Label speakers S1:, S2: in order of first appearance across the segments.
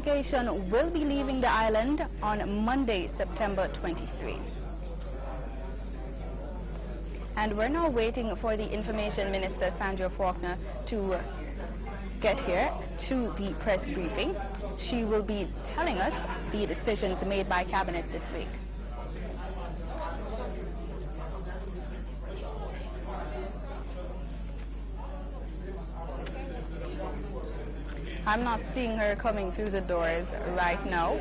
S1: delegation will be leaving the island on Monday, September 23. And we're now waiting for the Information Minister, Sandra Faulkner, to get here to the press briefing. She will be telling us the decisions made by Cabinet this week. I'm not seeing her coming through the doors right now.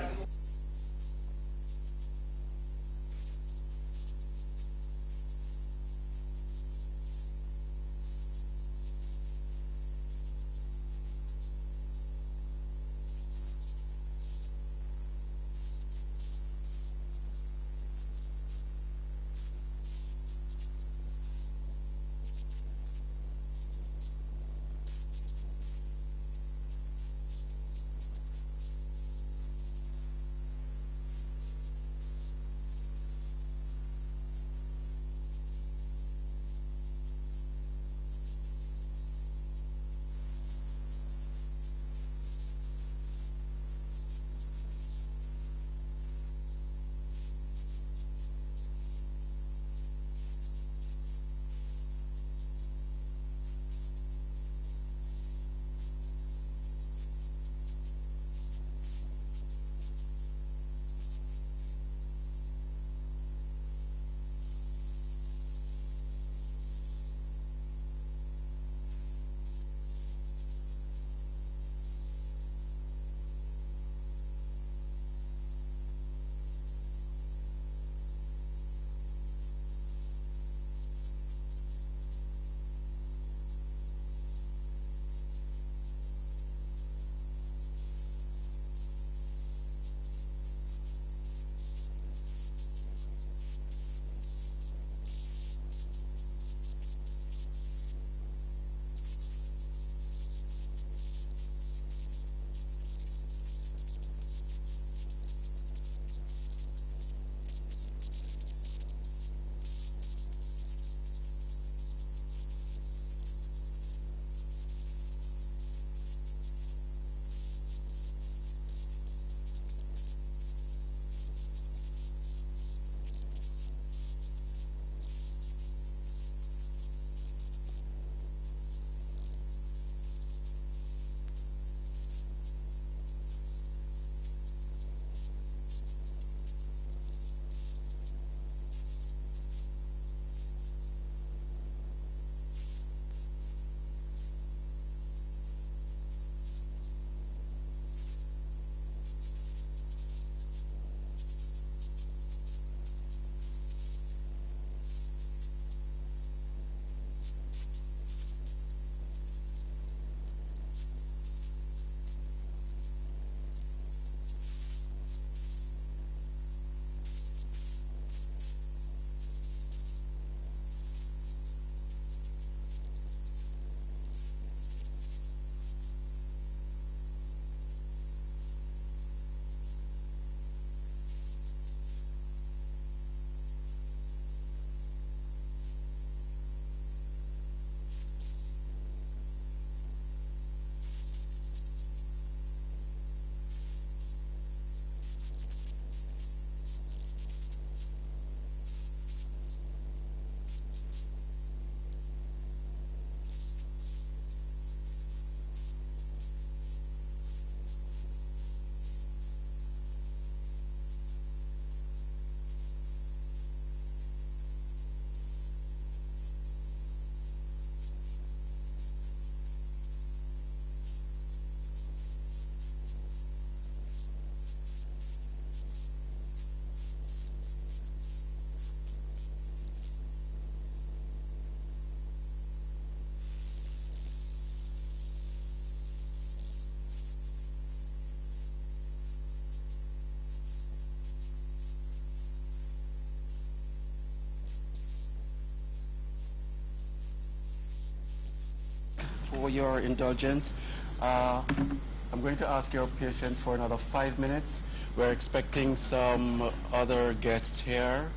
S2: For your indulgence, I'm going to ask your patience for another 5 minutes. We're expecting some other guests here.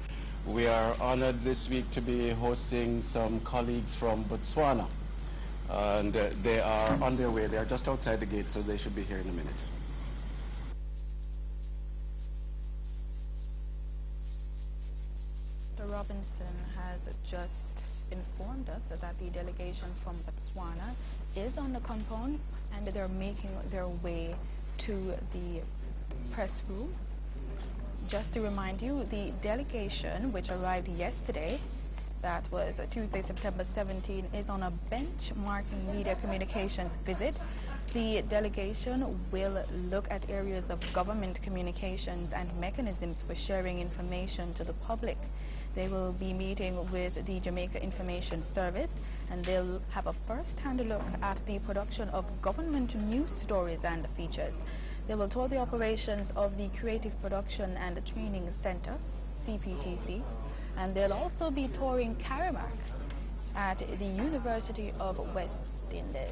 S2: We are honored this week to be hosting some colleagues from Botswana. And they are on their way. They are just outside the gate, so they should be here in a minute.
S1: Robinson has just informed us that the delegation from Botswana is on the compound and they're making their way to the press room. Just to remind you, the delegation, which arrived yesterday, that was Tuesday, September 17, is on a benchmarking media communications visit. The delegation will look at areas of government communications and mechanisms for sharing information to the public. They will be meeting with the Jamaica Information Service, and they'll have a first-hand look at the production of government news stories and features. They will tour the operations of the Creative Production and Training Center, CPTC, and they'll also be touring Karamak at the University of West Indies.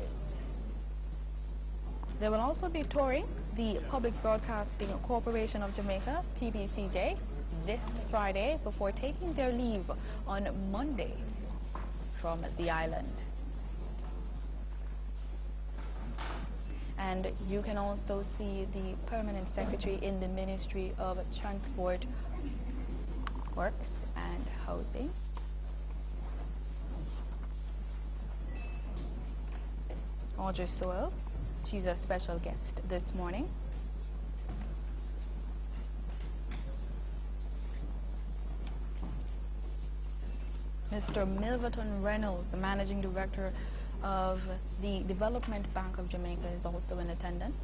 S1: They will also be touring the Public Broadcasting Corporation of Jamaica, PBCJ, this Friday before taking their leave on Monday from the island. And you can also see the Permanent Secretary in the Ministry of Transport, Works and Housing. Audrey Sewell, she's a special guest this morning. Mr. Milverton Reynolds, the Managing Director of the Development Bank of Jamaica, is also in attendance.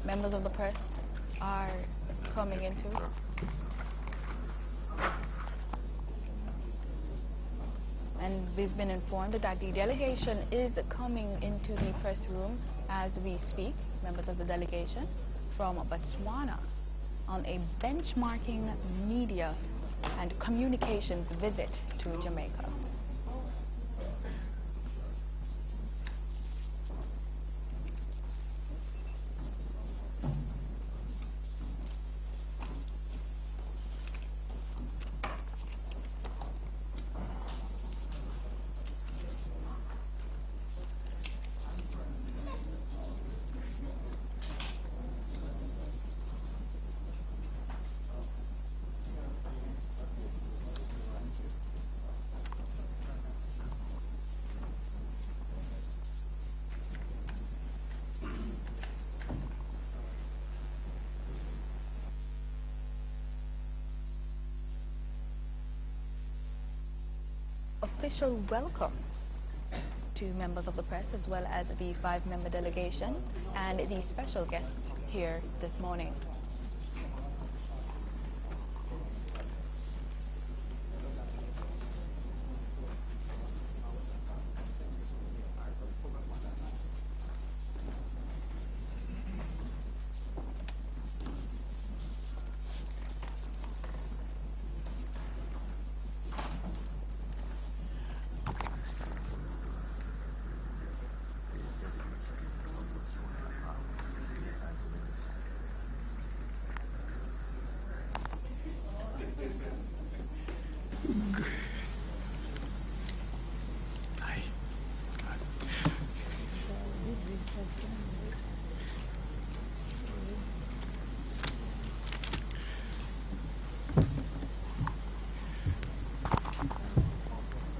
S1: Members of the press are coming into. And we've been informed that the delegation is coming into the press room as we speak, members of the delegation from Botswana, on a benchmarking media and communications visit to Jamaica. Official welcome to members of the press as well as the 5-member delegation and the special guests here this morning.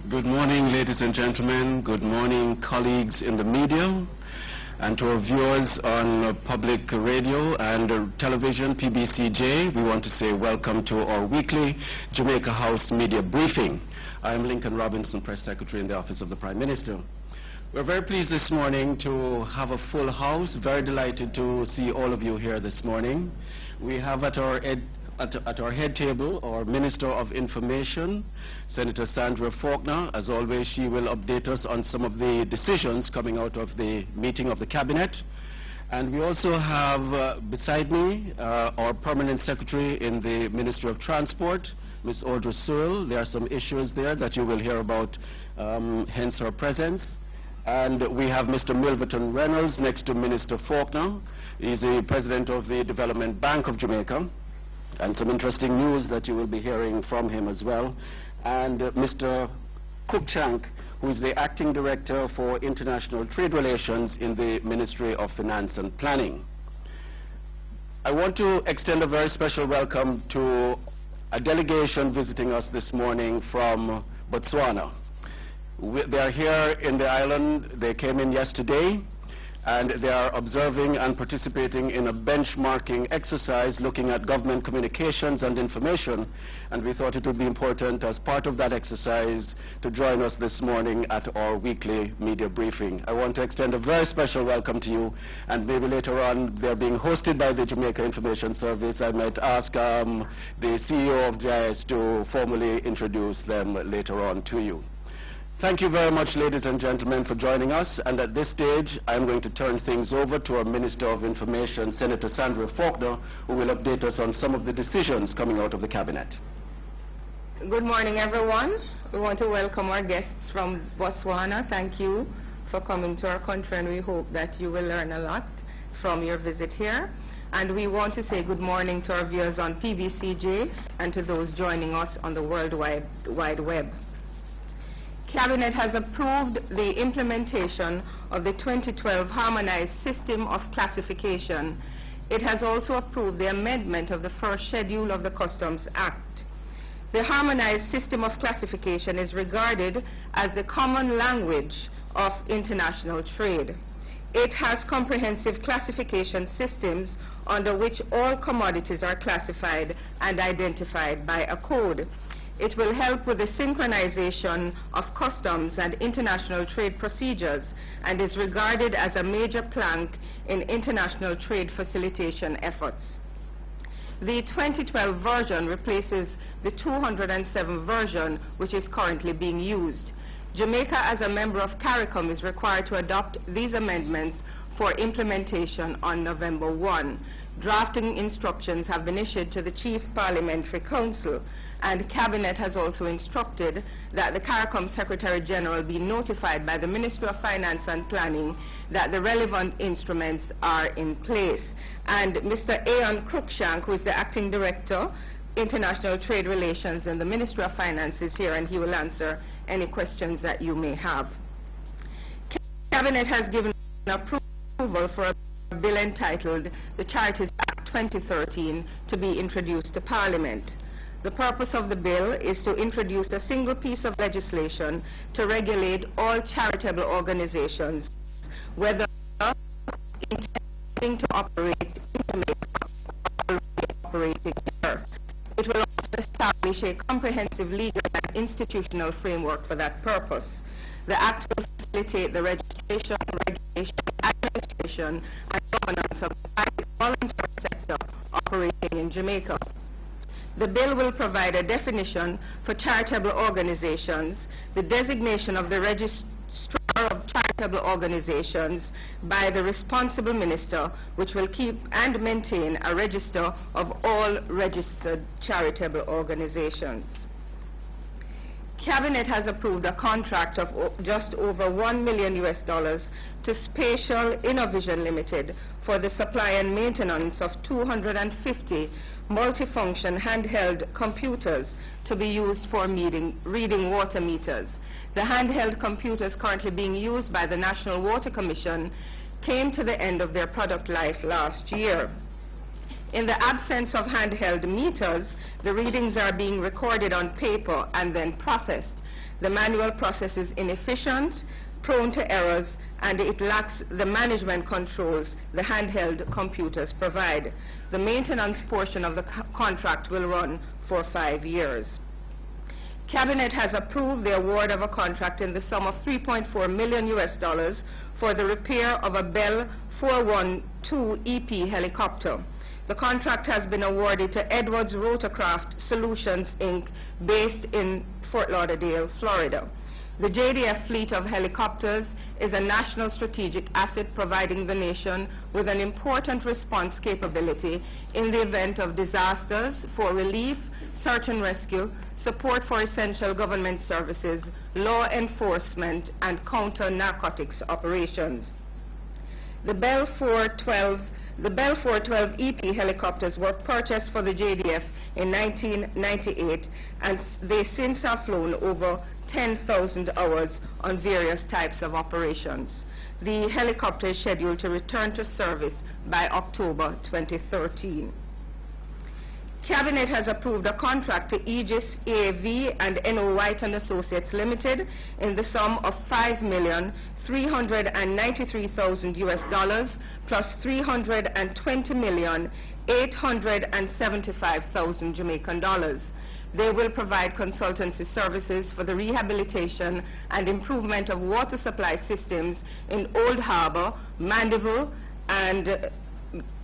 S2: Good morning, ladies and gentlemen. Good morning, colleagues in the media, and to our viewers on public radio and television, PBCJ. We want to say welcome to our weekly Jamaica House media briefing. I am Lincoln Robinson, Press Secretary in the Office of the Prime Minister. We're very pleased this morning to have a full house. Very delighted to see all of you here this morning. We have at our head table our Minister of Information, Senator Sandra Faulkner. As always, she will update us on some of the decisions coming out of the meeting of the Cabinet. And we also have beside me our Permanent Secretary in the Ministry of Transport, Ms. Audrey Sewell. There are some issues there that you will hear about, hence her presence. And we have Mr. Milverton Reynolds next to Minister Faulkner. He's the President of the Development Bank of Jamaica. and some interesting news that you will be hearing from him as well, and Mr. Cruikshank, who is the Acting Director for International Trade Relations in the Ministry of Finance and Planning. I want to extend a very special welcome to a delegation visiting us this morning from Botswana. They are here in the island. They came in yesterday, and they are observing and participating in a benchmarking exercise looking at government communications and information, and we thought it would be important as part of that exercise to join us this morning at our weekly media briefing. I want to extend a very special welcome to you, and maybe later on, they're being hosted by the Jamaica Information Service. I might ask the CEO of GIS to formally introduce them later on to you. Thank you very much, ladies and gentlemen, for joining us. And at this stage, I'm going to turn things over to our Minister of Information, Senator Sandra Faulkner, who will update us on some of the decisions coming out of the Cabinet.
S3: Good morning, everyone. We want to welcome our guests from Botswana. Thank you for coming to our country, and we hope that you will learn a lot from your visit here. And we want to say good morning to our viewers on PBCJ and to those joining us on the World Wide Web. Cabinet has approved the implementation of the 2012 Harmonized System of Classification. It has also approved the amendment of the first schedule of the Customs Act. The Harmonized System of Classification is regarded as the common language of international trade. It has comprehensive classification systems under which all commodities are classified and identified by a code. It will help with the synchronization of customs and international trade procedures and is regarded as a major plank in international trade facilitation efforts. The 2012 version replaces the 207 version which is currently being used. Jamaica, as a member of CARICOM, is required to adopt these amendments for implementation on November 1. Drafting instructions have been issued to the Chief Parliamentary Council, and Cabinet has also instructed that the CARICOM Secretary General be notified by the Ministry of Finance and Planning that the relevant instruments are in place. And Mr. Aon Cruikshank, who is the Acting Director, International Trade Relations in the Ministry of Finance, is here, and he will answer any questions that you may have. Cabinet has given approval for a bill entitled the Charities Act 2013 to be introduced to Parliament. The purpose of the bill is to introduce a single piece of legislation to regulate all charitable organizations, whether intending to operate in Jamaica or operating here. It will also establish a comprehensive legal and institutional framework for that purpose. The Act will facilitate the registration, regulation, administration, and governance of the private voluntary sector operating in Jamaica. The bill will provide a definition for charitable organizations, the designation of the Registrar of Charitable Organizations by the responsible minister, which will keep and maintain a register of all registered charitable organizations. Cabinet has approved a contract of just over $1 million to Spatial Innovision Limited for the supply and maintenance of 250 multifunction handheld computers to be used for reading water meters. The handheld computers currently being used by the National Water Commission came to the end of their product life last year. In the absence of handheld meters, the readings are being recorded on paper and then processed. The manual process is inefficient, prone to errors, and it lacks the management controls the handheld computers provide. The maintenance portion of the contract will run for 5 years. Cabinet has approved the award of a contract in the sum of $3.4 million for the repair of a Bell 412 EP helicopter. The contract has been awarded to Edwards Rotorcraft Solutions, Inc., based in Fort Lauderdale, Florida. The JDF fleet of helicopters is a national strategic asset, providing the nation with an important response capability in the event of disasters, for relief, search and rescue, support for essential government services, law enforcement, and counter-narcotics operations. The Bell 412 The Bell 412 EP helicopters were purchased for the JDF in 1998, and they since have flown over 10,000 hours on various types of operations. The helicopter is scheduled to return to service by October 2013. Cabinet has approved a contract to Aegis AAV and N.O. White & Associates Limited in the sum of $5,393,000 US plus $320,875,000 Jamaican dollars. They will provide consultancy services for the rehabilitation and improvement of water supply systems in Old Harbour, Mandeville, and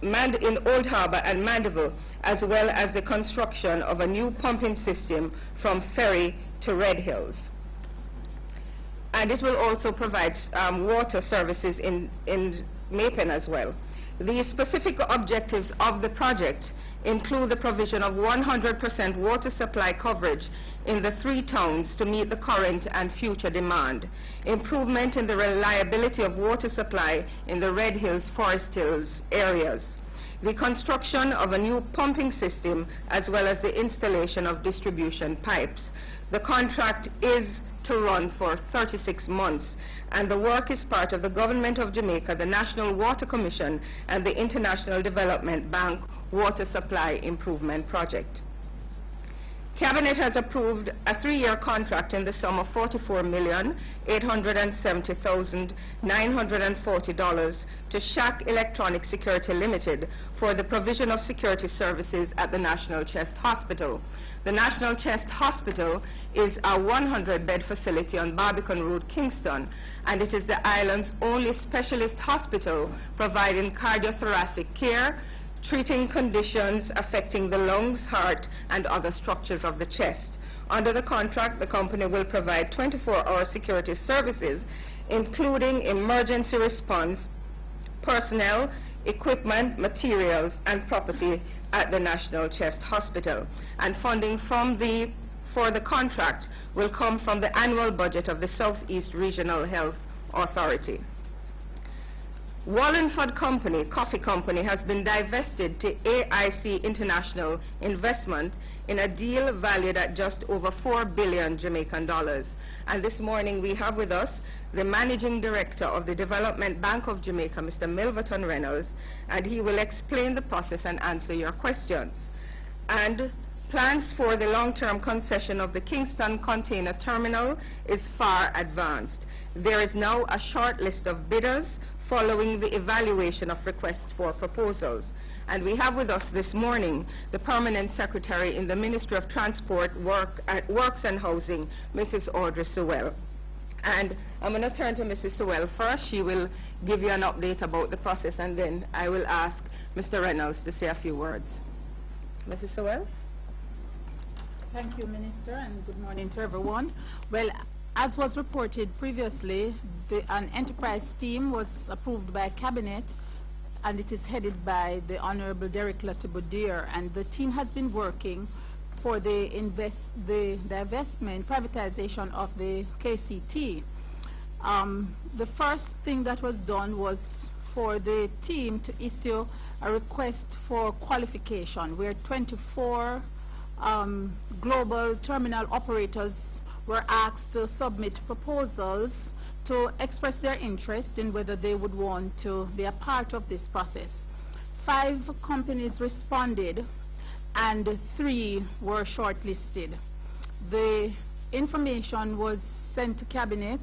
S3: Mandeville, as well as the construction of a new pumping system from Ferry to Red Hills. And it will also provide water services in Mapen as well. The specific objectives of the project include the provision of 100% water supply coverage in the 3 towns to meet the current and future demand, improvement in the reliability of water supply in the Red Hills, Forest Hills areas, the construction of a new pumping system, as well as the installation of distribution pipes. The contract is to run for 36 months, and the work is part of the Government of Jamaica, the National Water Commission, and the International Development Bank Water Supply Improvement Project. Cabinet has approved a 3-year contract in the sum of $44,870,940 to Shack Electronic Security Limited for the provision of security services at the National Chest Hospital. The National Chest Hospital is a 100-bed facility on Barbican Road, Kingston, and it is the island's only specialist hospital providing cardiothoracic care, treating conditions affecting the lungs, heart, and other structures of the chest. Under the contract, the company will provide 24-hour security services, including emergency response, personnel, equipment, materials, and property at the National Chest Hospital. And funding for the contract will come from the annual budget of the Southeast Regional Health Authority. Wallingford Coffee Company has been divested to AIC International Investment in a deal valued at just over 4 billion Jamaican dollars. And this morning we have with us the Managing Director of the Development Bank of Jamaica, Mr. Milverton Reynolds, and he will explain the process and answer your questions. And plans for the long-term concession of the Kingston Container Terminal is far advanced. There is now a short list of bidders following the evaluation of requests for proposals. And we have with us this morning the Permanent Secretary in the Ministry of Transport, Works and Housing, Mrs. Audrey Sewell. And I'm going to turn to Mrs. Sewell first. She will give you an update about the process, and then I will ask Mr. Reynolds to say a few words. Mrs. Sewell?
S4: Thank you, Minister, and good morning to everyone. Well, as was reported previously, an enterprise team was approved by Cabinet, and it is headed by the Honorable Derek Latibudir, and the team has been working for the divestment, privatization of the KCT. The first thing that was done was for the team to issue a request for qualification, where 24 global terminal operators were asked to submit proposals to express their interest in whether they would want to be a part of this process. 5 companies responded and 3 were shortlisted. The information was sent to Cabinet.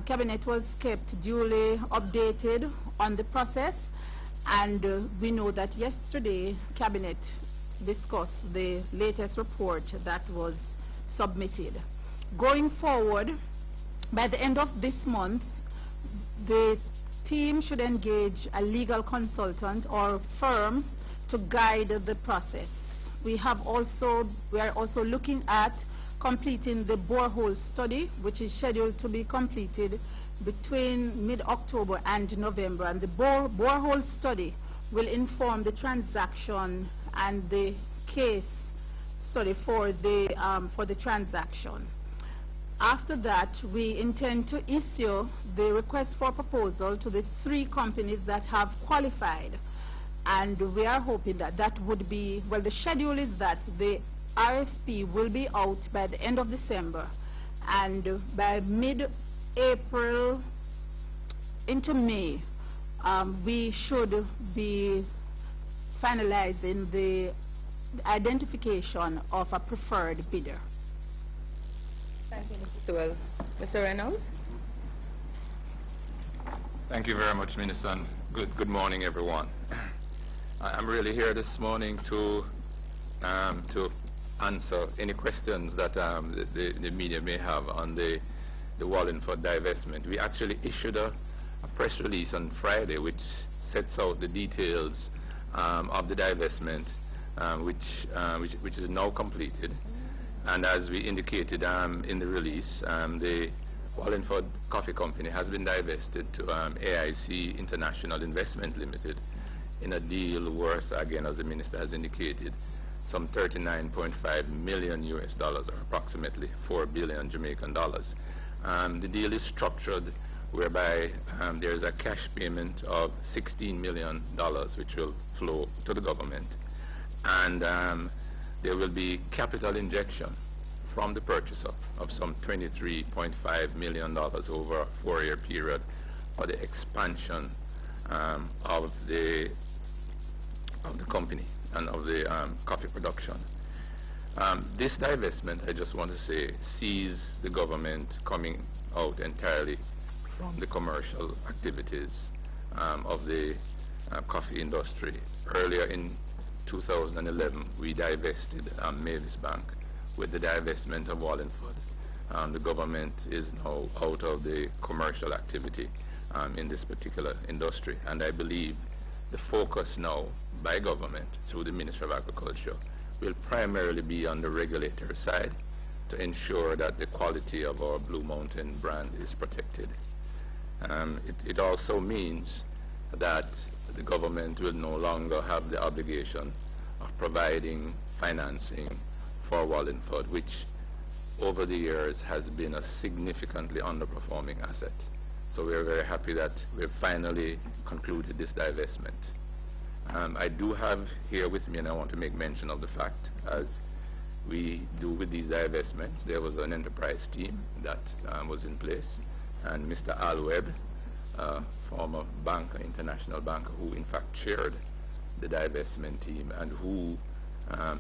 S4: Cabinet was kept duly updated on the process, and we know that yesterday Cabinet discussed the latest report that was submitted. Going forward, by the end of this month, the team should engage a legal consultant or firm to guide the process. We are also looking at completing the borehole study, which is scheduled to be completed between mid-October and November, and the borehole study will inform the transaction and the case study for the transaction. After that, we intend to issue the request for proposal to the 3 companies that have qualified, And we are hoping that that would be, well, the schedule is that the RFP will be out by the end of December, and by mid-April into May, we should be finalizing the identification of a preferred bidder.
S3: Thank you, Mr. Sewell. Mr. Reynolds?
S5: Thank you very much, Minister, and good morning, everyone. I'm really here this morning to answer any questions that the media may have on the Wallingford divestment. We actually issued a press release on Friday which sets out the details of the divestment, which is now completed. And as we indicated in the release, the Wallingford Coffee Company has been divested to AIC International Investment Limited in a deal worth, again, as the Minister has indicated, some $39.5 million US, or approximately 4 billion Jamaican dollars. The deal is structured whereby there is a cash payment of $16 million which will flow to the government, and there will be capital injection from the purchaser of some $23.5 million over a 4-year period for the expansion of the company and of the coffee production. This divestment, I just want to say, sees the government coming out entirely from the commercial activities of the coffee industry. Earlier in 2011, we divested Mavis Bank. With the divestment of Wallingford, the government is now out of the commercial activity in this particular industry, and I believe the focus now by government through the Ministry of Agriculture will primarily be on the regulatory side to ensure that the quality of our Blue Mountain brand is protected. It also means that the government will no longer have the obligation of providing financing for Wallingford, which over the years has been a significantly underperforming asset. So we are very happy that we've finally concluded this divestment. I do have here with me, and I want to make mention of the fact, as we do with these divestments, there was an enterprise team that was in place, and Mr. Al Webb, former banker, international banker, who in fact chaired the divestment team and who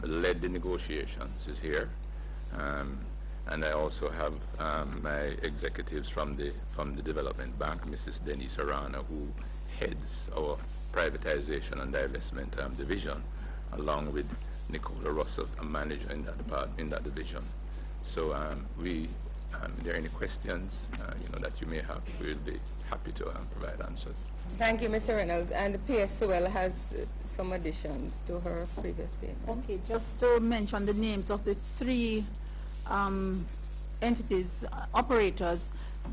S5: led the negotiations, is here. And I also have my executives from the Development Bank, Mrs. Denise Arana, who heads our privatization and divestment division, along with Nicola Russell, a manager in that division. So if there are any questions that you may have, we'll be happy to provide answers.
S3: Thank you, Mr. Reynolds. And P.S. Sewell has some additions to her previous statement.
S4: Okay, just to mention the names of the 3 entities, operators,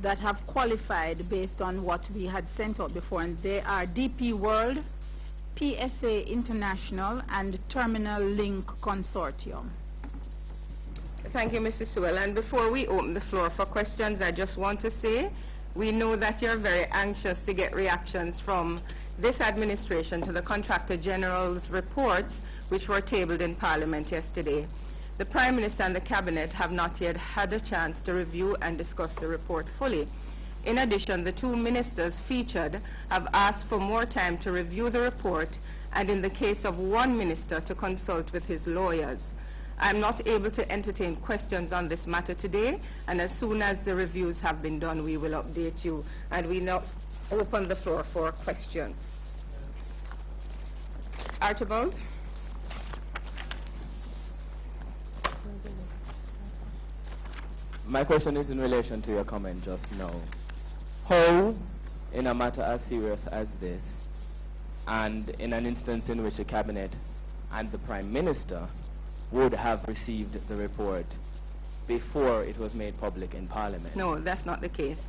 S4: that have qualified based on what we had sent out before, and they are DP World, PSA International, and Terminal Link Consortium.
S3: Thank you, Mr. Sewell. And before we open the floor for questions, I just want to say we know that you're very anxious to get reactions from this administration to the Contractor General's reports, which were tabled in Parliament yesterday. The Prime Minister and the Cabinet have not yet had a chance to review and discuss the report fully. In addition, the 2 ministers featured have asked for more time to review the report, and in the case of 1 minister, to consult with his lawyers. I'm not able to entertain questions on this matter today, and as soon as the reviews have been done, we will update you. And we now open the floor for questions. Archibald?
S6: My question is in relation to your comment just now. How, in a matter as serious as this, and in an instance in which the Cabinet and the Prime Minister would have received the report before it was made public in Parliament?
S3: No, that's not the case.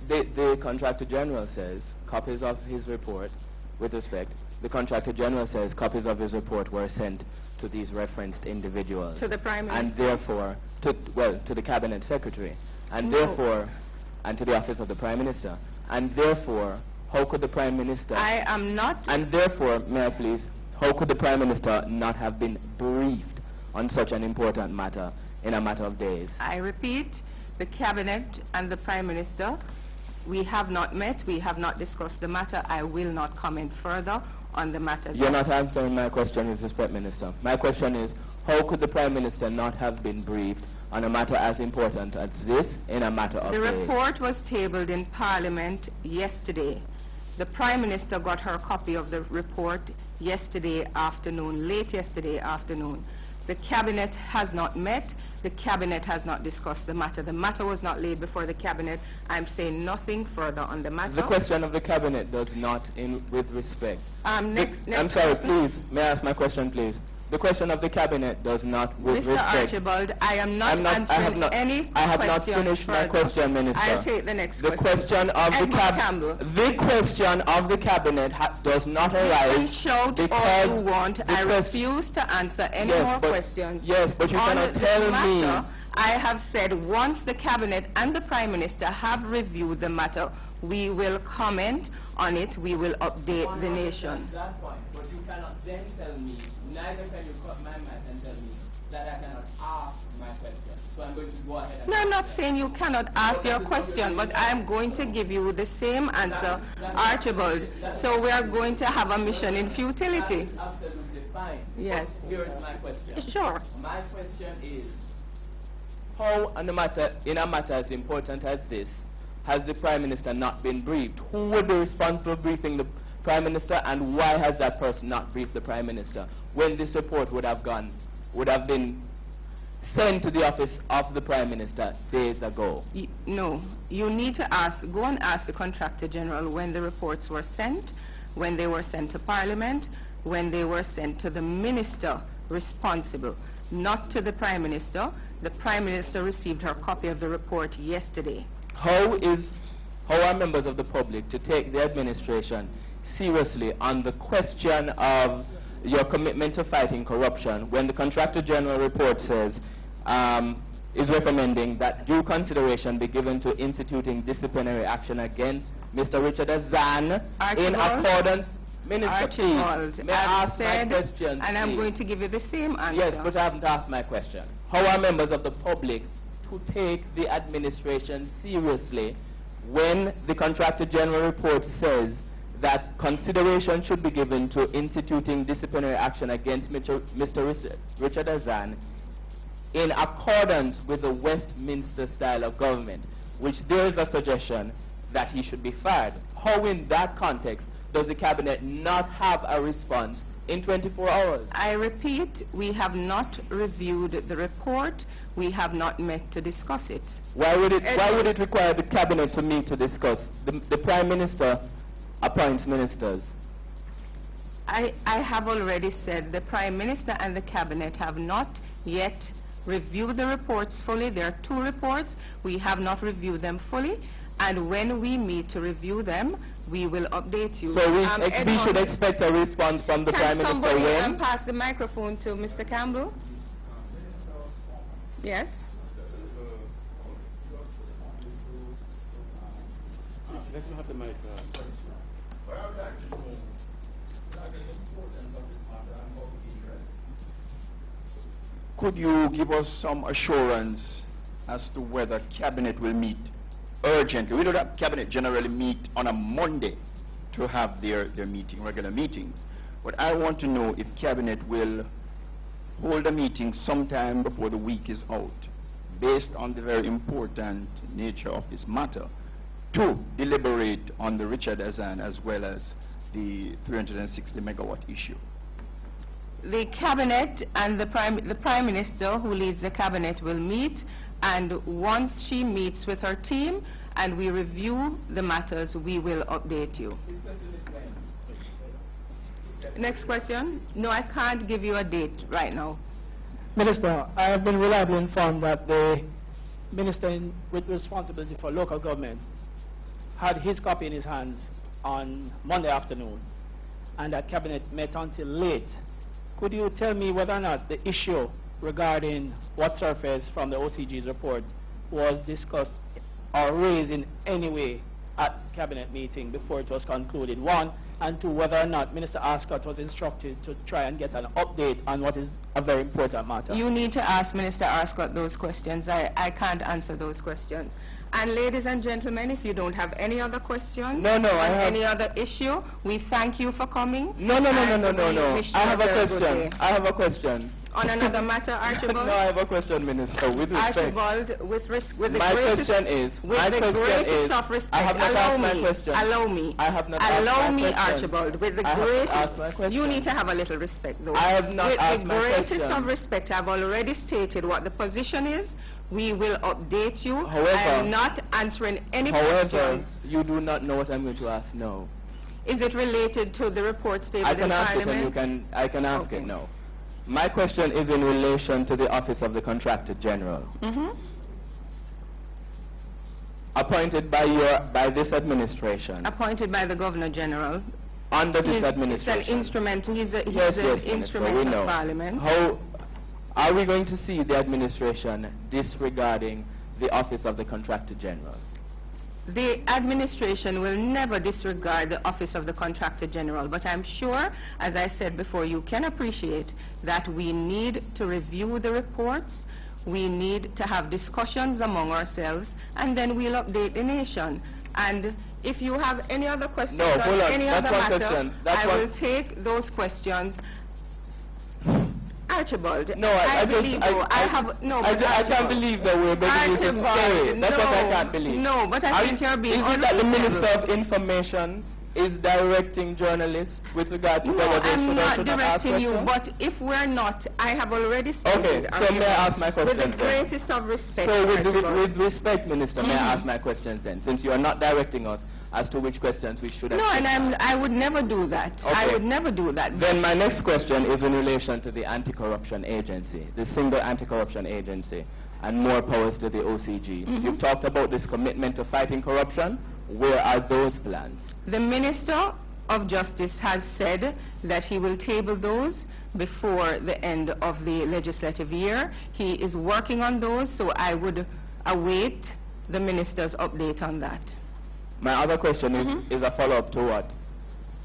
S6: The Contractor General says copies of his report, with respect, the Contractor General says copies of his report were sent to these referenced individuals.
S3: To the Prime Minister?
S6: And therefore, to the Cabinet Secretary, and
S3: no.
S6: therefore, and to the Office of the Prime Minister. And therefore, how could the Prime Minister...
S3: I am not...
S6: And therefore, may I please, how could the Prime Minister not have been briefed on such an important matter in a matter of days?
S3: I repeat, the Cabinet and the Prime Minister, we have not met, we have not discussed the matter. I will not comment further on the matter.
S6: You're not answering my question, Mr. Prime Minister. My question is, how could the Prime Minister not have been briefed on a matter as important as this in a matter of days?
S3: The report was tabled in Parliament yesterday. The Prime Minister got her copy of the report yesterday afternoon, late yesterday afternoon. The Cabinet has not met. The Cabinet has not discussed the matter. The matter was not laid before the Cabinet. I'm saying nothing further on the matter.
S6: The question of the Cabinet does not, with respect.
S3: I'm
S6: sorry, please. May I ask my question, please? The question of the Cabinet does not, with
S3: Mr.
S6: respect...
S3: Mr. Archibald, I am not answering any questions.
S6: I have not finished my question, Minister.
S3: I'll take the next question.
S6: The question of the question of the Cabinet does not arise.
S3: You can shout all you want. I refuse to answer any more questions.
S6: Yes, but you cannot tell me.
S3: I have said once the Cabinet and the Prime Minister have reviewed the matter, we will comment on it. We will update the nation.
S6: That point, but you cannot then tell me, neither can you cut my mouth and tell me that I cannot ask my question. So I'm going to go ahead and...
S3: No, I'm not saying you cannot ask your question, but I'm going to give you the same answer, Archibald. So we are going to have a mission in futility.
S6: That is absolutely fine.
S3: Yes.
S6: Here is my question.
S3: Sure.
S6: My question is, how in a matter as important as this, has the Prime Minister not been briefed? Who would be responsible for briefing the Prime Minister, and why has that person not briefed the Prime Minister when this report would have been sent to the office of the Prime Minister days ago?
S3: No, you need to go and ask the Contractor General when the reports were sent, when they were sent to Parliament, when they were sent to the Minister responsible, not to the Prime Minister. The Prime Minister received her copy of the report yesterday.
S6: How are members of the public to take the administration seriously on the question of your commitment to fighting corruption when the Contractor General report says, is recommending that due consideration be given to instituting disciplinary action against Mr. Richard Azan in accordance... Minister, please, may I ask my question,
S3: and I'm going to give you the same answer.
S6: Yes, but I haven't asked my question. How are members of the public to take the administration seriously when the Contractor General report says that consideration should be given to instituting disciplinary action against Mr. Richard Azan in accordance with the Westminster style of government, which there is a suggestion that he should be fired? How in that context does the Cabinet not have a response in 24 hours?
S3: I repeat, we have not reviewed the report. We have not met to discuss it.
S6: Why would it require the Cabinet to meet to discuss? The Prime Minister appoints ministers.
S3: I have already said the Prime Minister and the Cabinet have not yet reviewed the reports fully. There are 2 reports. We have not reviewed them fully. And when we meet to review them, we will update you.
S6: So we should expect a response from the Prime Minister when?
S3: Can somebody pass the microphone to Mr. Campbell? Yes?
S2: Let's have the mic.
S7: Could you give us some assurance as to whether Cabinet will meet urgently? We know that Cabinet generally meet on a Monday to have their regular meetings. But I want to know if Cabinet will hold a meeting sometime before the week is out, based on the very important nature of this matter, to deliberate on the Richard Azan as well as the 360 megawatt issue.
S3: The Cabinet and the Prime Minister, who leads the Cabinet, will meet, and once she meets with her team and we review the matters, we will update you. Next question. No, I can't give you a date right now.
S8: Minister, I have been reliably informed that the Minister with responsibility for local government had his copy in his hands on Monday afternoon, and that Cabinet met until late. Could you tell me whether or not the issue regarding what surfaced from the OCG's report was discussed or raised in any way at cabinet meeting before it was concluded? One, and two, whether or not Minister Ascott was instructed to try and get an update on what is a very important matter.
S3: You need to ask Minister Ascott those questions. I can't answer those questions. And ladies and gentlemen, if you don't have any other questions
S6: I have
S3: any other issue, we thank you for coming.
S6: No. I have a question. I have a question.
S3: On another matter, Archibald?
S6: No, I have a question, Minister, with respect.
S3: Archibald, with the
S6: my
S3: greatest,
S6: question is,
S3: with
S6: my
S3: the
S6: question
S3: greatest
S6: is,
S3: of respect,
S6: I have not asked my question.
S3: Allow me.
S6: I have not
S3: allow
S6: asked my
S3: me,
S6: question.
S3: Archibald, with the
S6: I have not asked my
S3: greatest,
S6: question.
S3: you need to have a little respect, though.
S6: I have not asked my question.
S3: With the greatest of respect, I've already stated what the position is. We will update you.
S6: However,
S3: I am not answering any questions.
S6: You do not know what I'm going to ask now.
S3: Is it related to the reports tabled
S6: I can
S3: in
S6: ask
S3: Parliament?
S6: it and I can ask it now. My question is in relation to the Office of the Contractor General. Appointed by this administration.
S3: Appointed by the Governor General.
S6: Under this administration.
S3: It's an instrument. He's an
S6: Minister,
S3: instrument of Parliament.
S6: How are we going to see the administration disregarding the Office of the Contractor General?
S3: The administration will never disregard the Office of the Contractor General, but I'm sure, as I said before, you can appreciate that we need to review the reports, we need to have discussions among ourselves, and then we'll update the nation. And if you have any other questions
S6: on
S3: any
S6: that's
S3: other
S6: one
S3: matter,
S6: question.
S3: I will take those questions. Archibald,
S6: no, I can't believe that we're begging you to stay. That's what I can't believe.
S3: No, but I think you're being
S6: Is it that the Minister of Information is directing journalists with regard to whether they should or should not ask questions?
S3: No, I'm not directing you, but if we're not, I have already stated.
S6: Okay, so may I ask my questions
S3: with the greatest of respect.
S6: So with respect, Minister, may I ask my questions then, since you are not directing us as to which questions we should have.
S3: No, and I would never do that.
S6: Okay.
S3: I would never do that.
S6: Then my next question is in relation to the anti-corruption agency, the single anti-corruption agency, and more powers to the OCG. You've talked about this commitment to fighting corruption. Where are those plans?
S3: The Minister of Justice has said that he will table those before the end of the legislative year. He is working on those, so I would await the Minister's update on that.
S6: My other question is a follow-up to what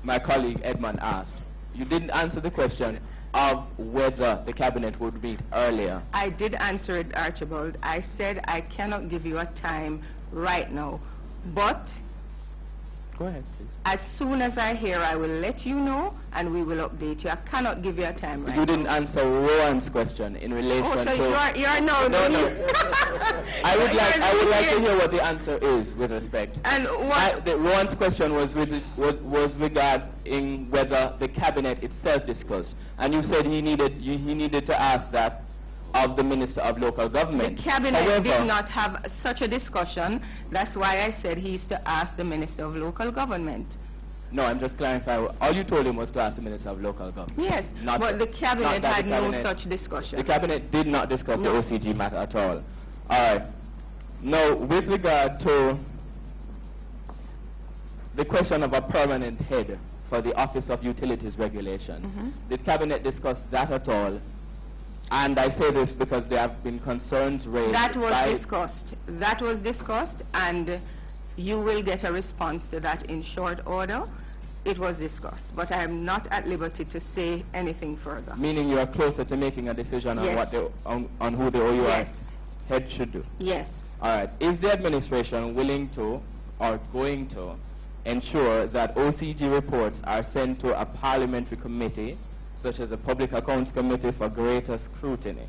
S6: my colleague Edmund asked. You didn't answer the question of whether the cabinet would meet earlier.
S3: I did answer it, Archibald. I said I cannot give you a time right now, but
S6: go ahead, please.
S3: As soon as I hear, I will let you know, and we will update you. I cannot give you a time right now.
S6: You didn't answer Rowan's question in relation to...
S3: Oh, so you're no...
S6: No. I would like to hear what the answer is with respect.
S3: And what...
S6: Rowan's question was regarding whether the cabinet itself discussed. And you said he needed to ask that of the Minister of Local Government.
S3: The cabinet did not have such a discussion. That's why I said he's to ask the Minister of Local Government.
S6: No, I'm just clarifying. All you told him was to ask the Minister of Local Government.
S3: Yes, but the cabinet had no such discussion.
S6: The cabinet did not discuss the OCG matter at all. All right. Now, with regard to the question of a permanent head for the Office of Utilities Regulation, did cabinet discuss that at all? And I say this because there have been concerns raised.
S3: That was discussed. That was discussed, and you will get a response to that in short order. It was discussed, but I am not at liberty to say anything further.
S6: Meaning you are closer to making a decision on what on who the OUR head should do?
S3: Yes.
S6: All right. Is the administration willing to or going to ensure that OCG reports are sent to a parliamentary committee, such as the Public Accounts Committee, for greater scrutiny?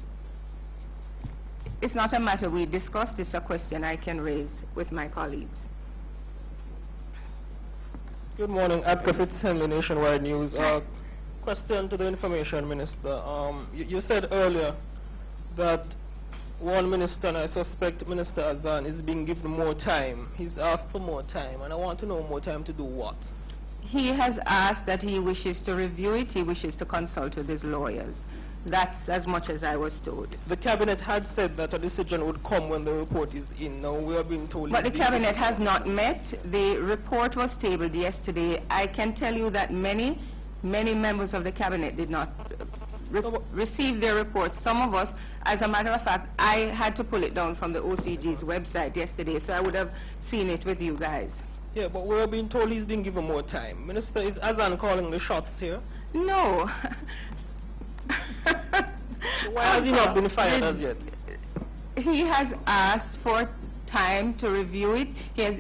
S3: It's not a matter we discussed. It's a question I can raise with my colleagues.
S9: Good morning. Abka Fitzhenley, Nationwide News. Question to the Information Minister. You said earlier that one minister, and I suspect Minister Azan, is being given more time. He's asked for more time, and I want to know more time to do what?
S3: He has asked that he wishes to review it. He wishes to consult with his lawyers. That's as much as I was told.
S9: The cabinet had said that a decision would come when the report is in. Now we are being told...
S3: But the cabinet has not met. The report was tabled yesterday. I can tell you that many members of the cabinet did not receive their reports. Some of us, as a matter of fact, I had to pull it down from the OCG's website yesterday, so I would have seen it with you guys.
S9: Yeah, but we're being told he's been given more time. Minister, is Azan calling the shots here?
S3: No.
S9: Why has he not been fired as yet?
S3: He has asked for time to review it.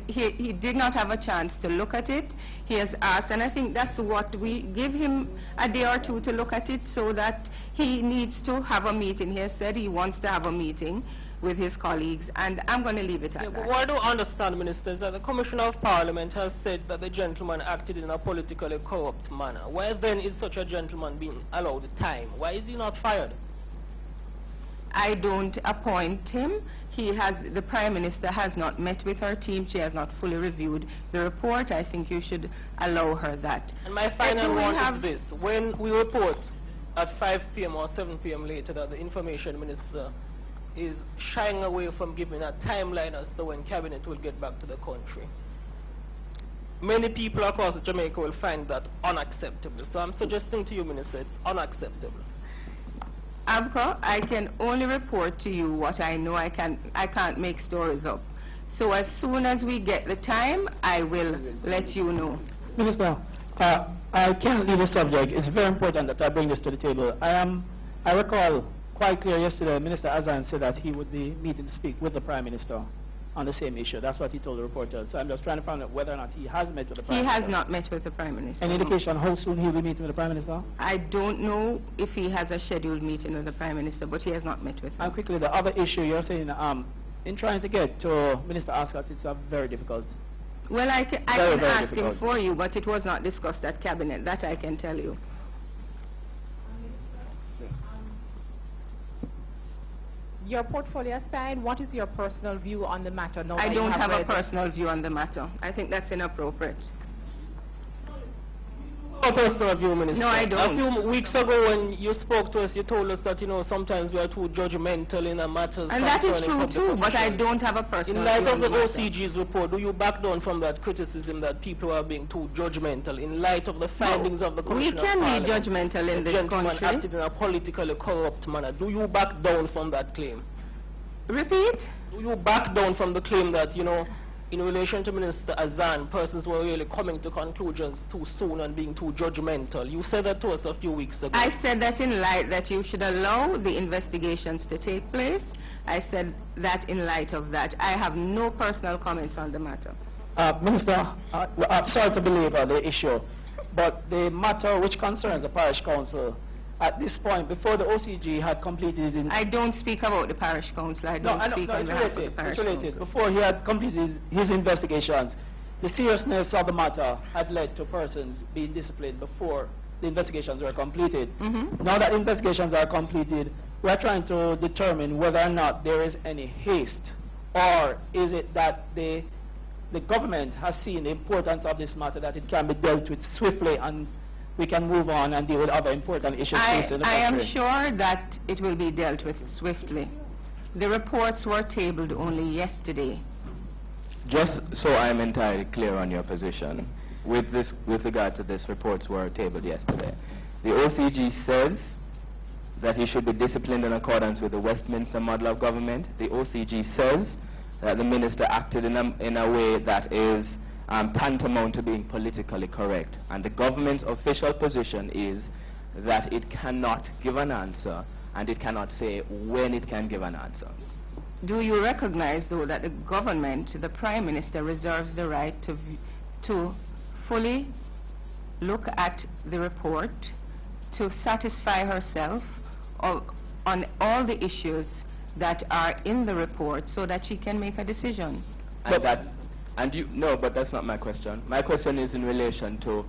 S3: He did not have a chance to look at it. He has asked, and I think that's what we give him, a day or two to look at it, so that he needs to have a meeting. He has said he wants to have a meeting with his colleagues, and I'm going to leave it at that.
S9: But what I don't understand, Minister, is that the Commissioner of Parliament has said that the gentleman acted in a politically corrupt manner. Why then is such a gentleman being allowed time? Why is he not fired?
S3: I don't appoint him. The Prime Minister has not met with her team. She has not fully reviewed the report. I think you should allow her that.
S9: And my final one is this. When we report at 5 p.m. or 7 p.m. later that the Information Minister is shying away from giving a timeline as to when Cabinet will get back to the country, many people across Jamaica will find that unacceptable. So I'm suggesting to you, Minister, it's unacceptable.
S3: Abko, I can only report to you what I know. I can't make stories up. So as soon as we get the time, I will let you know.
S8: Minister, I can't leave the subject. It's very important that I bring this to the table. I recall quite clear yesterday, Minister Azan said that he would be meeting to speak with the Prime Minister on the same issue. That's what he told the reporters. So I'm just trying to find out whether or not he has met with the Prime Minister.
S3: He has not met with the Prime Minister.
S8: Any indication how soon he'll be meeting with the Prime Minister?
S3: I don't know if he has a scheduled meeting with the Prime Minister, but he has not met with him.
S8: And quickly, the other issue you're saying, in trying to get to Minister Ascot, it's very difficult.
S3: Well, I can ask him for you, but it was not discussed at Cabinet. That I can tell you.
S10: Your portfolio aside, what is your personal view on the matter? Now
S3: I don't have a personal view on the matter. I think that's inappropriate.
S9: A personal view, Minister.
S3: No, I don't.
S9: A few weeks ago when you spoke to us, you told us that, sometimes we are too judgmental in our matters.
S3: And that is true too, but I don't have a personal view.
S9: In light of the OCG's report, do you back down from that criticism that people are being too judgmental in light of the findings of the Commission of Parliament?
S3: We can be judgmental in this country.
S9: The gentleman acted in a politically corrupt manner. Do you back down from that claim?
S3: Repeat?
S9: Do you back down from the claim that, in relation to Minister Azan, persons were really coming to conclusions too soon and being too judgmental? You said that to us a few weeks ago.
S3: I said that in light that you should allow the investigations to take place. I said that in light of that. I have no personal comments on the matter.
S8: Minister, sorry to belabor the issue, but the matter which concerns the Parish Council, at this point, before the OCG had completed his...
S3: I don't speak about the Parish Council. I don't speak on behalf of the Parish Council.
S8: Before he had completed his investigations, the seriousness of the matter had led to persons being disciplined before the investigations were completed. Now that investigations are completed, we are trying to determine whether or not there is any haste, or is it that the government has seen the importance of this matter, that it can be dealt with swiftly and we can move on and deal with other important issues facing the country.
S3: I am sure that it will be dealt with swiftly. The reports were tabled only yesterday.
S6: Just so I am entirely clear on your position, with regard to this, reports were tabled yesterday. The OCG says that he should be disciplined in accordance with the Westminster model of government. The OCG says that the minister acted in a way that is tantamount to being politically correct. And the government's official position is that it cannot give an answer, and it cannot say when it can give an answer.
S3: Do you recognize, though, that the government, the Prime Minister, reserves the right to fully look at the report, to satisfy herself on all the issues that are in the report, so that she can make a decision?
S6: No, but that's not my question. My question is in relation to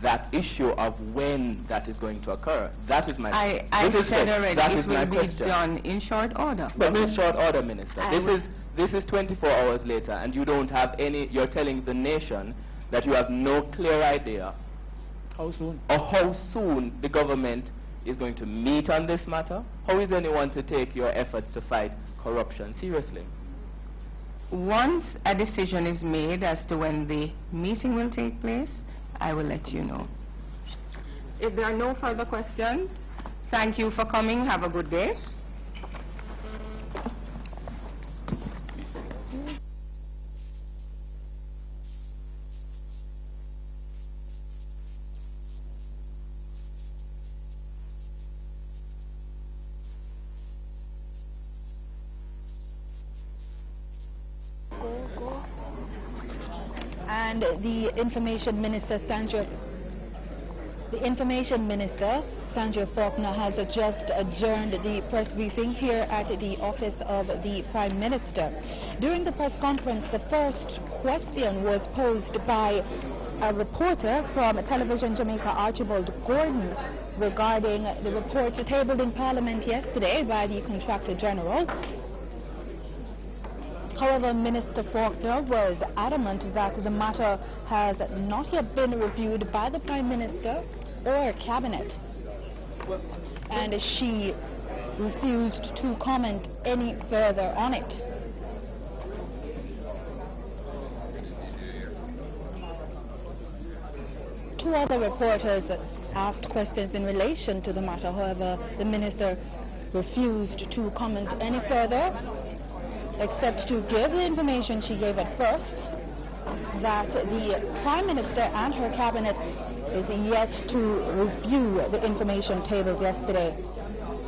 S6: that issue of when that is going to occur. That is my question.
S3: I said already it will be done in short order.
S6: But in short order, Minister. This is 24 hours later, and you don't have any, you're telling the nation that you have no clear idea
S8: how soon
S6: the government is going to meet on this matter. How is anyone to take your efforts to fight corruption seriously?
S3: Once a decision is made as to when the meeting will take place, I will let you know. If there are no further questions, thank you for coming. Have a good day.
S1: And the Information Minister, Sandra Faulkner, has just adjourned the press briefing here at the office of the Prime Minister. During the press conference, the first question was posed by a reporter from Television Jamaica, Archibald Gordon, regarding the report tabled in Parliament yesterday by the Contractor General. However, Minister Faulkner was adamant that the matter has not yet been reviewed by the Prime Minister or Cabinet, and she refused to comment any further on it. Two other reporters asked questions in relation to the matter. However, the Minister refused to comment any further, except to give the information she gave at first, that the Prime Minister and her Cabinet is yet to review the information tabled yesterday.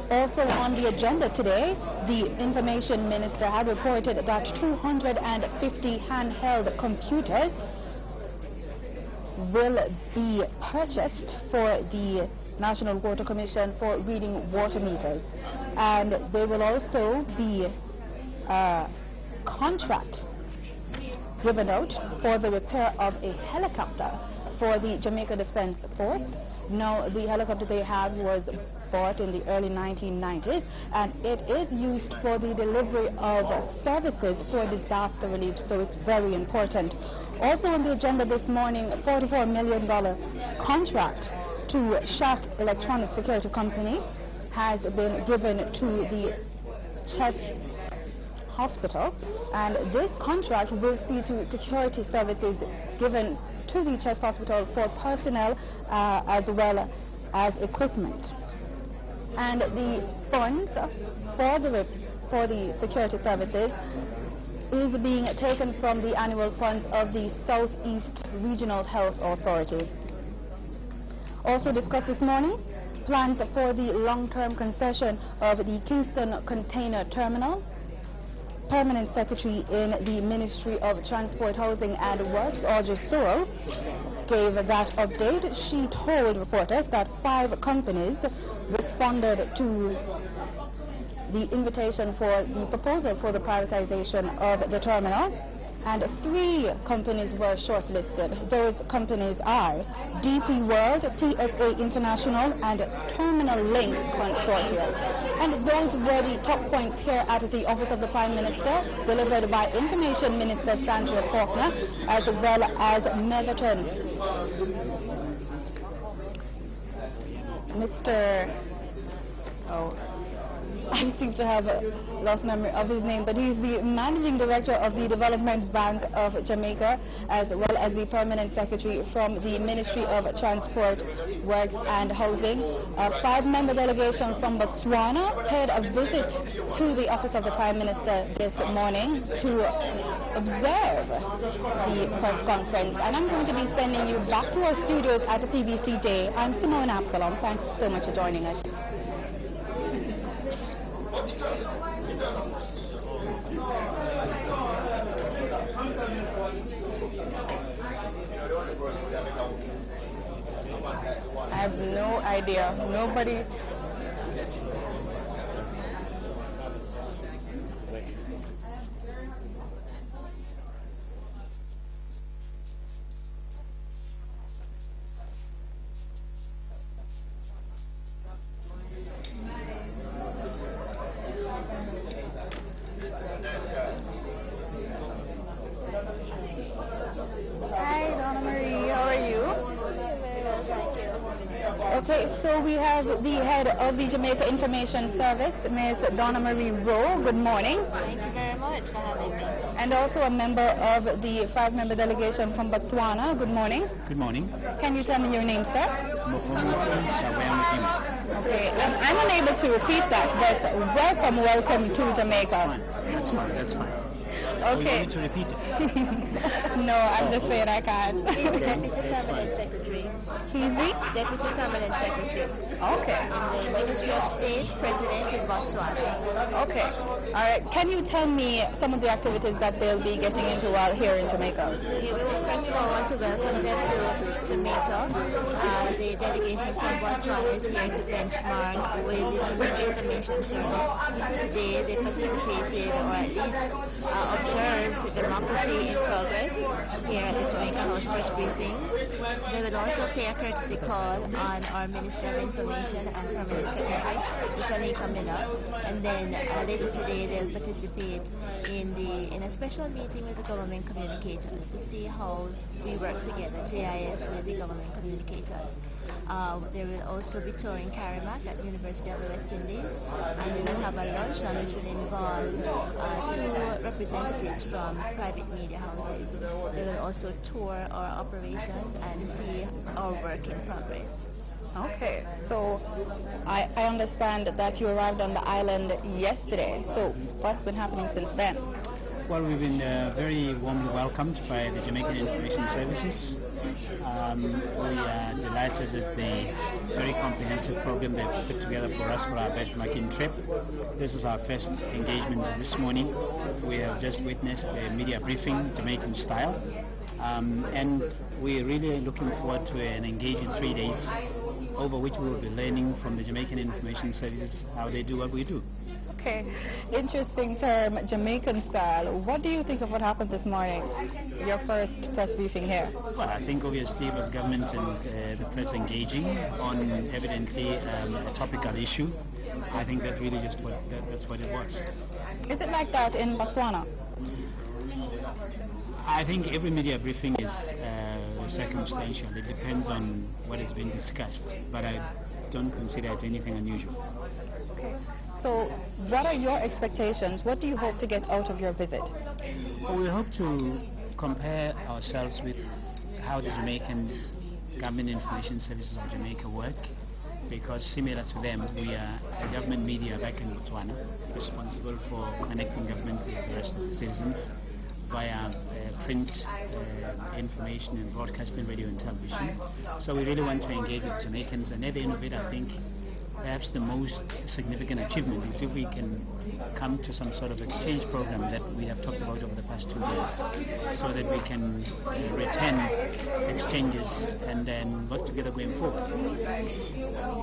S1: Also on the agenda today, the Information Minister had reported that 250 handheld computers will be purchased for the National Water Commission for reading water meters, and there will also be a contract given out for the repair of a helicopter for the Jamaica Defence Force. Now, the helicopter they had was bought in the early 1990s, and it is used for the delivery of services for disaster relief, so it's very important. Also on the agenda this morning, $44 million contract to Shack Electronic Security Company has been given to the Chest Hospital, and this contract will see to security services given to the Chest Hospital for personnel as well as equipment. And the funds for the security services is being taken from the annual funds of the Southeast Regional Health Authority. Also discussed this morning, plans for the long-term concession of the Kingston Container Terminal. Permanent Secretary in the Ministry of Transport, Housing and Works, Audrey Sewell, gave that update. She told reporters that 5 companies responded to the invitation for the proposal for the privatization of the terminal, and 3 companies were shortlisted. Those companies are DP World, PSA International, and Terminal Link Consortium. And those were the top points here at the Office of the Prime Minister, delivered by Information Minister Sandra Faulkner, as well as Megaton. I seem to have lost memory of his name, but he's the Managing Director of the Development Bank of Jamaica, as well as the Permanent Secretary from the Ministry of Transport, Works and Housing. A 5-member delegation from Botswana paid a visit to the Office of the Prime Minister this morning to observe the press conference. And I'm going to be sending you back to our studios at the PBC Day. I'm Simone Absalom. Thanks so much for joining us. I have no idea. Nobody. Okay, so we have the head of the Jamaica Information Service, Ms. Donna Marie Rowe. Good morning.
S11: Thank you very much for having me.
S1: And also a member of the 5-member delegation from Botswana. Good morning.
S12: Good morning.
S1: Can you tell me your name, sir? Okay, I'm unable to repeat that, but welcome to Jamaica.
S12: That's fine, that's fine.
S1: Okay.
S12: You need to repeat it.
S1: No, I'm just saying I can't.
S11: He's the Deputy Permanent Secretary.
S1: He's the?
S11: Deputy Permanent Secretary.
S1: Okay.
S11: In the Ministry of State President in Botswana.
S1: Okay. All right. Can you tell me some of the activities that they'll be getting into while here in Jamaica?
S11: Okay, we will first of all want to welcome them to Jamaica. The delegation from Botswana is here to benchmark with the Jamaica Information Service. Today they participated, or at least observed, Democracy in Progress here at the Jamaica House Press Briefing. They will also pay a courtesy call on our Minister of Information and Permanent Secretary, Ms. Anika Miller. And then later today they'll participate in a special meeting with the government communicators to see how we work together, JIS with the government communicators. They will also be touring Karimak at the University of the West Indies, and we will have a luncheon which will involve two representatives from private media houses. They will also tour our operations and see our work in progress.
S1: Okay, so I understand that you arrived on the island yesterday. So what's been happening since then?
S12: Well, we've been very warmly welcomed by the Jamaican Information Services. We are delighted at the very comprehensive program they've put together for us for our benchmarking trip. This is our first engagement this morning. We have just witnessed a media briefing, Jamaican style, and we're really looking forward to an engaging 3 days over which we will be learning from the Jamaican Information Services how they do what we do.
S1: Okay, interesting term, Jamaican style. What do you think of what happened this morning? Your first press briefing here.
S12: Well, I think obviously it was government and the press engaging on evidently a topical issue. I think that's really just that's what it was.
S1: Is it like that in Botswana?
S12: I think every media briefing is circumstantial. It depends on what has been discussed, but I don't consider it anything unusual.
S1: Okay. So what are your expectations? What do you hope to get out of your visit?
S12: Well, we hope to compare ourselves with how the Jamaicans Government Information Services of Jamaica work, because similar to them, we are a government media back in Botswana, responsible for connecting government with the rest of the citizens via print, information and broadcasting, radio and television. So we really want to engage with Jamaicans, and at the end of it, I think perhaps the most significant achievement is if we can come to some sort of exchange program that we have talked about over the past 2 years, so that we can retain exchanges and then work together going forward.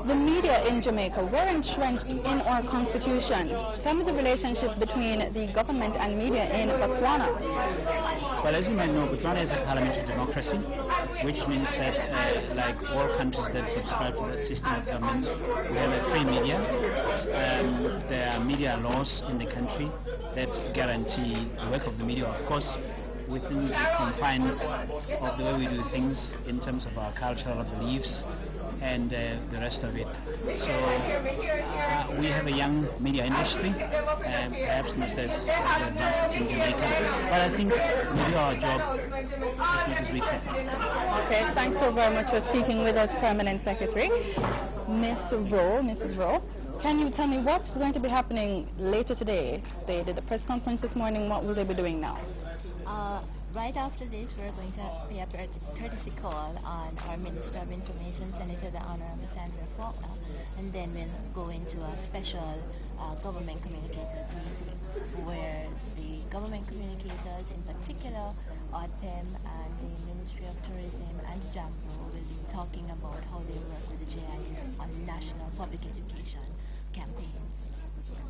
S1: The media in Jamaica, we're entrenched in our constitution. Tell me the relationship between the government and media in Botswana.
S12: Well, as you might know, Botswana is a parliamentary democracy, which means that like all countries that subscribe to that system of government, we have a free media. There are media laws in the country that guarantee the work of the media, of course, within the confines of the way we do things in terms of our cultural beliefs and the rest of it. So we have a young media industry, perhaps not as advanced as in Jamaica, but I think we do our job as much as we can.
S1: Okay, thanks so very much for speaking with us, Permanent Secretary. Mrs. Rowe, can you tell me what's going to be happening later today? They did the press conference this morning. What will they be doing now?
S11: Right after this, we're going to pay a courtesy call on our Minister of Information, Senator the Honorable Sandra Faulkner, and then we'll go into a special government communicators meeting where the government communicators, in particular ODPEM and the Ministry of Tourism and JAMPRO, will be talking about how they work with the JIS on national public education campaigns.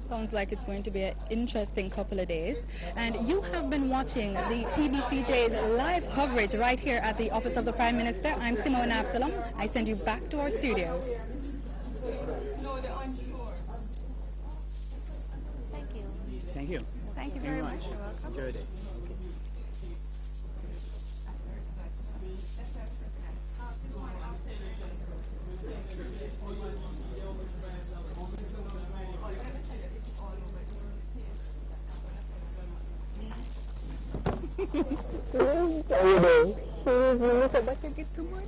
S1: Sounds like it's going to be an interesting couple of days. And you have been watching the PBCJ's live coverage right here at the Office of the Prime Minister. I'm Simone Absalom. I send you back to our studios.
S11: Thank you.
S12: Thank you.
S1: Thank you very much. You're welcome.
S12: Enjoy it.
S1: Too much.